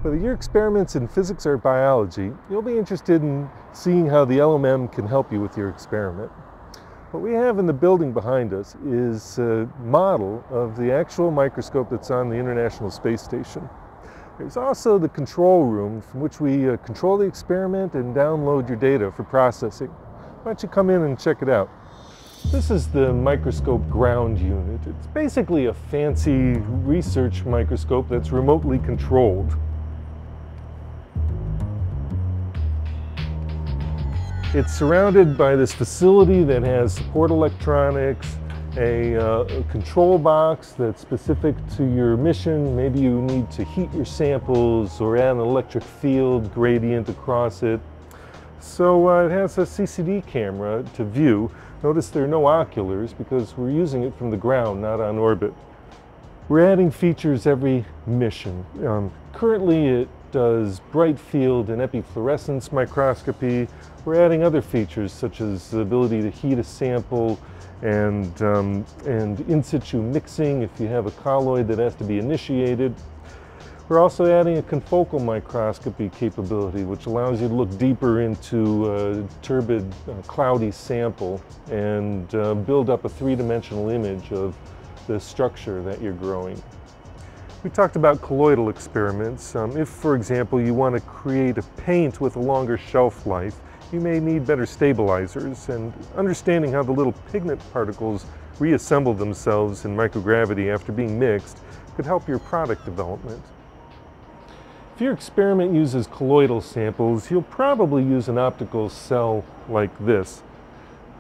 Whether your experiments in physics or biology, you'll be interested in seeing how the LMM can help you with your experiment. What we have in the building behind us is a model of the actual microscope that's on the International Space Station. There's also the control room from which we control the experiment and download your data for processing. Why don't you come in and check it out? This is the microscope ground unit. It's basically a fancy research microscope that's remotely controlled. It's surrounded by this facility that has support electronics, a control box that's specific to your mission. Maybe you need to heat your samples or add an electric field gradient across it. So it has a CCD camera to view. Notice there are no oculars because we're using it from the ground, not on orbit. We're adding features every mission. Currently it does bright field and epifluorescence microscopy. We're adding other features such as the ability to heat a sample and in situ mixing if you have a colloid that has to be initiated. We're also adding a confocal microscopy capability, which allows you to look deeper into a turbid, cloudy sample and build up a three-dimensional image of the structure that you're growing. We talked about colloidal experiments. If, for example, you want to create a paint with a longer shelf life, you may need better stabilizers, and understanding how the little pigment particles reassemble themselves in microgravity after being mixed could help your product development. If your experiment uses colloidal samples, you'll probably use an optical cell like this.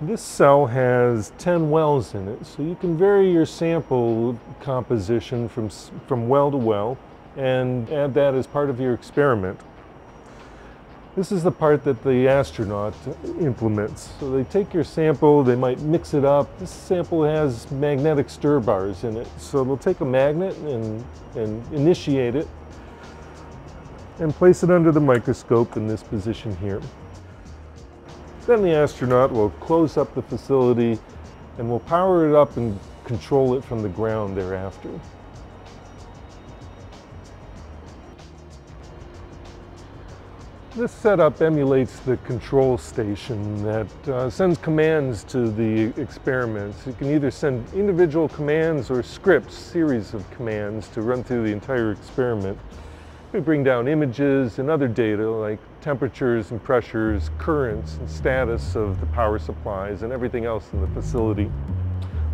This cell has 10 wells in it, so you can vary your sample composition from well to well and add that as part of your experiment. This is the part that the astronaut implements. So they take your sample, they might mix it up. This sample has magnetic stir bars in it, so they'll take a magnet and initiate it and place it under the microscope in this position here. Then the astronaut will close up the facility and will power it up and control it from the ground thereafter. This setup emulates the control station that sends commands to the experiments. You can either send individual commands or scripts, series of commands to run through the entire experiment. We bring down images and other data like temperatures and pressures, currents and status of the power supplies and everything else in the facility.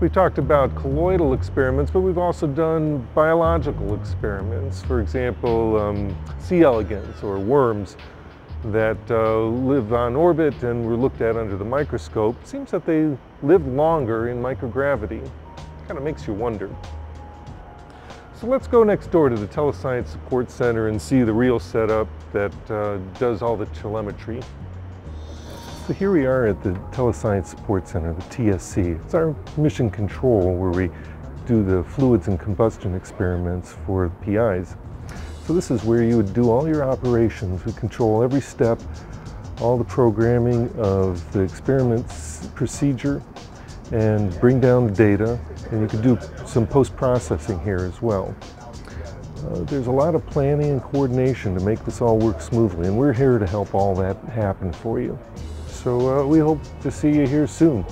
We talked about colloidal experiments, but we've also done biological experiments. For example, C. elegans or worms that live on orbit and were looked at under the microscope. It seems that they live longer in microgravity. Kind of makes you wonder. So let's go next door to the Telescience Support Center and see the real setup that does all the telemetry. So here we are at the Telescience Support Center, the TSC. It's our mission control where we do the fluids and combustion experiments for the PIs. So this is where you would do all your operations. We control every step, all the programming of the experiment's procedure, and bring down the data, and you can do some post-processing here as well. There's a lot of planning and coordination to make this all work smoothly, and we're here to help all that happen for you. So we hope to see you here soon.